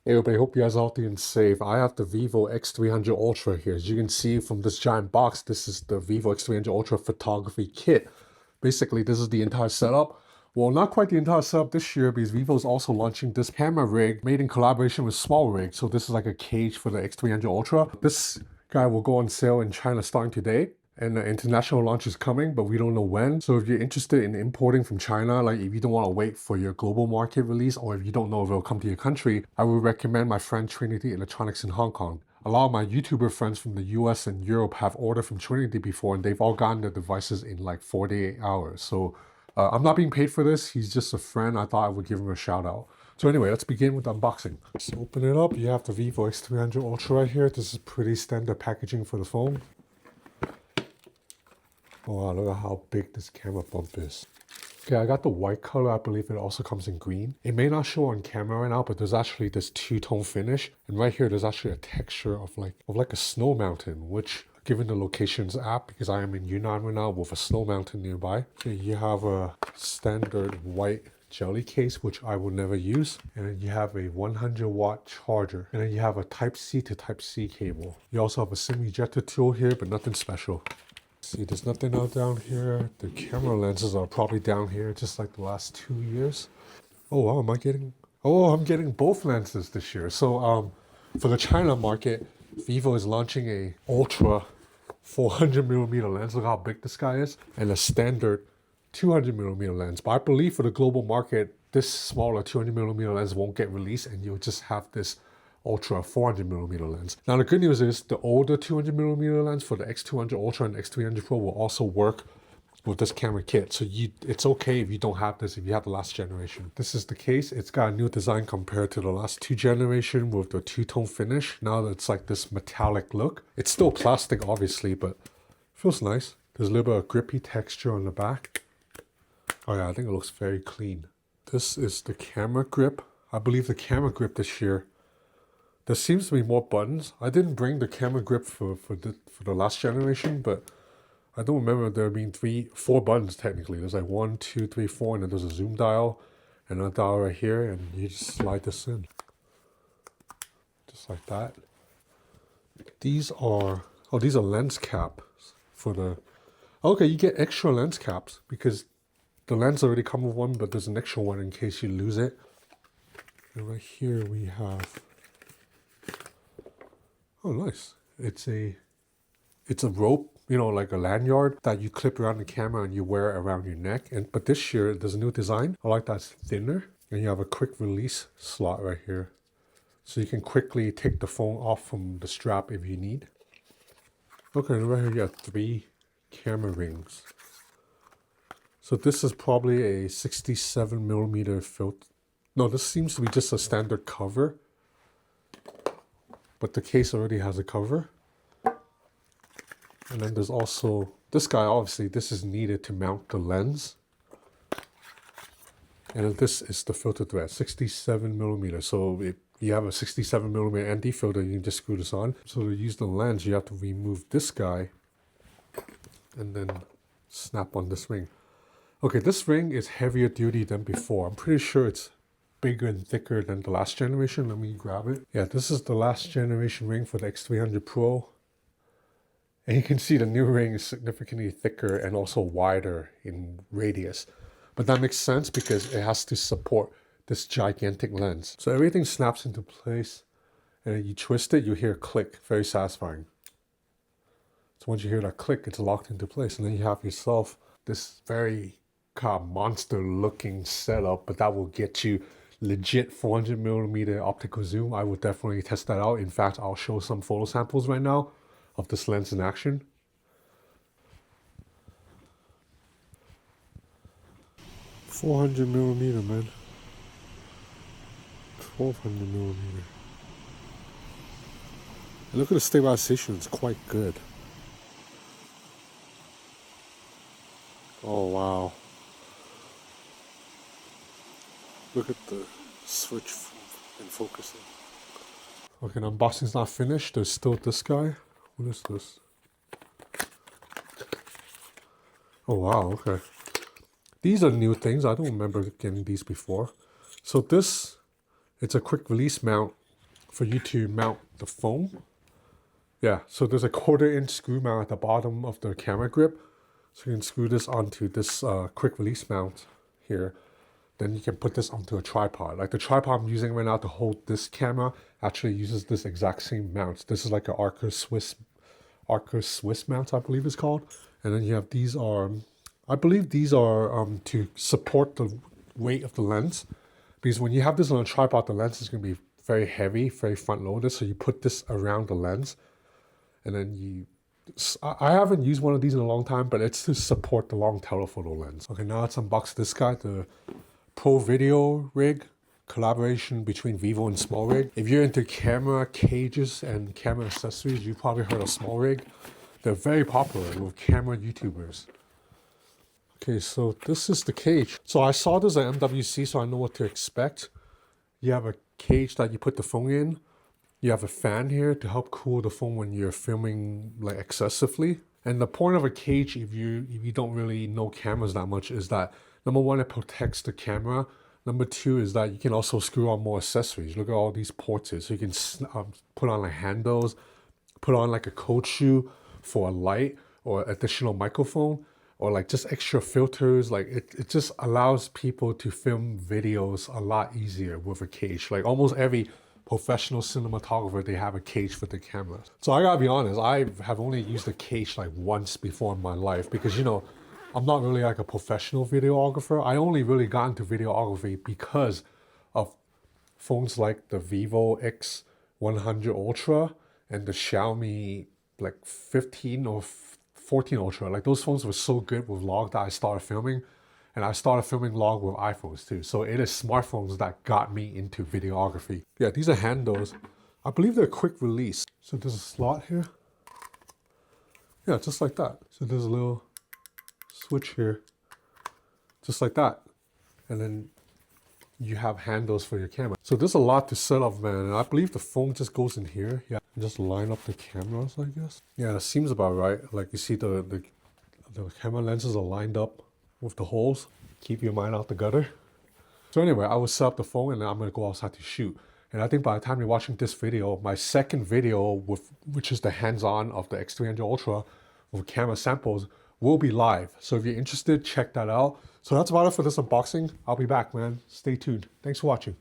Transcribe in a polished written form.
Hey everybody, hope you guys are healthy and safe. I have the Vivo X300 Ultra here. As you can see from this giant box, this is the Vivo X300 Ultra photography kit. Basically, this is the entire setup. Well, not quite the entire setup this year because Vivo is also launching this camera rig made in collaboration with SmallRig. So this is like a cage for the X300 Ultra. This guy will go on sale in China starting today. And the international launch is coming, but we don't know when. So if you're interested in importing from China, like if you don't want to wait for your global market release, or if you don't know if it'll come to your country, I would recommend my friend Trinity Electronics in Hong Kong. A lot of my YouTuber friends from the US and Europe have ordered from Trinity before, and they've all gotten their devices in like 48 hours. So I'm not being paid for this. He's just a friend. I thought I would give him a shout out. So anyway, let's begin with the unboxing. Let's open it up. You have the Vivo X300 Ultra right here. This is pretty standard packaging for the phone. Oh wow, look at how big this camera bump is. Okay, I got the white color. I believe it also comes in green. It may not show on camera right now, but there's actually this two-tone finish. And right here, there's actually a texture of like a snow mountain, which given the locations app, because I am in Yunnan right now with a snow mountain nearby. Okay, you have a standard white jelly case, which I will never use. And then you have a 100-watt charger. And then you have a Type-C to Type-C cable. You also have a SIM ejector tool here, but nothing special. See, there's nothing out down here. The camera lenses are probably down here, just like the last 2 years. Oh wow, I'm getting both lenses this year. So for the China market, Vivo is launching a Ultra 400mm lens. Look how big this guy is, and a standard 200mm lens. But I believe for the global market, this smaller 200mm lens won't get released, and you'll just have this Ultra 400mm lens. Now the good news is the older 200mm lens for the X200 Ultra and X300 Pro will also work with this camera kit. So it's okay if you don't have this, if you have the last generation. This is the case. It's got a new design compared to the last two generation with the two-tone finish. Now it's like this metallic look. It's still plastic obviously, but feels nice. There's a little bit of grippy texture on the back. Oh yeah, I think it looks very clean. This is the camera grip. I believe the camera grip this year, there seems to be more buttons. I didn't bring the camera grip for the last generation, but I don't remember there being 4 buttons technically. There's like 1, 2, 3, 4, and then there's a zoom dial and a dial right here, and you just slide this in. Just like that. These are lens caps for the... Okay, you get extra lens caps because the lens already come with one, but there's an extra one in case you lose it. And right here we have... Oh, nice. It's a rope, you know, like a lanyard that you clip around the camera and you wear it around your neck. But this year, there's a new design. I like that it's thinner. And you have a quick release slot right here. So you can quickly take the phone off from the strap if you need. Okay, and right here you have 3 camera rings. So this is probably a 67mm filter. No, this seems to be just a standard cover. But the case already has a cover. And then there's also this guy. Obviously this is needed to mount the lens, and then this is the filter thread, 67mm. So if you have a 67mm ND filter, you can just screw this on. So to use the lens, you have to remove this guy and then snap on this ring. Okay, this ring is heavier duty than before. I'm pretty sure it's bigger and thicker than the last generation. Let me grab it. Yeah, this is the last generation ring for the X300 Pro. And you can see the new ring is significantly thicker and also wider in radius. But that makes sense because it has to support this gigantic lens. So everything snaps into place, and then you twist it, you hear a click, very satisfying. So once you hear that click, it's locked into place, and then you have yourself this very kind of monster looking setup, but that will get you legit 400mm optical zoom. I will definitely test that out. In fact, I'll show some photo samples right now of this lens in action. $400mm, man. 1200mm. And look at the stabilization, it's quite good. Oh wow. Look at the switch in focusing. Okay, the unboxing's not finished. There's still this guy. What is this? Oh wow, okay. These are new things. I don't remember getting these before. So this, it's a quick release mount for you to mount the phone. Yeah, so there's a 1/4" screw mount at the bottom of the camera grip. So you can screw this onto this quick release mount here. Then you can put this onto a tripod. Like the tripod I'm using right now to hold this camera actually uses this exact same mount. This is like an Arca Swiss mount, I believe it's called. And then you have these are, I believe these are to support the weight of the lens. Because when you have this on a tripod, the lens is going to be very heavy, very front loaded. So you put this around the lens. And then I haven't used one of these in a long time, but it's to support the long telephoto lens. Okay, now let's unbox this guy, the Pro Video Rig, collaboration between Vivo and SmallRig. If you're into camera cages and camera accessories, you've probably heard of SmallRig. They're very popular with camera YouTubers. Okay, so this is the cage. So I saw this at MWC, so I know what to expect. You have a cage that you put the phone in. You have a fan here to help cool the phone when you're filming like excessively. And the point of a cage, if you don't really know cameras that much, is that number one, it protects the camera. Number two is that you can also screw on more accessories. Look at all these ports here. So you can put on like handles, put on like a cold shoe for a light or additional microphone, or like just extra filters. Like it just allows people to film videos a lot easier with a cage. Like almost every professional cinematographer, they have a cage for the camera. So I gotta be honest, I have only used a cage like once before in my life because, you know, I'm not really like a professional videographer. I only really got into videography because of phones like the Vivo X300 Ultra and the Xiaomi like 15 or 14 Ultra. Like those phones were so good with log that I started filming. And I started filming log with iPhones too. So it is smartphones that got me into videography. Yeah, these are handles. I believe they're quick release. So there's a slot here. Yeah, just like that. So there's a little switch here. Just like that. And then you have handles for your camera. So there's a lot to set up, man. And I believe the phone just goes in here. Yeah, and just line up the cameras, I guess. Yeah, that seems about right. Like you see the camera lenses are lined up with the holes. Keep your mind out the gutter. So anyway, I will set up the phone and then I'm gonna go outside to shoot. And I think by the time you're watching this video, my second video, which is the hands-on of the X300 Ultra with camera samples, will be live. So if you're interested, check that out. So that's about it for this unboxing. I'll be back, man. Stay tuned. Thanks for watching.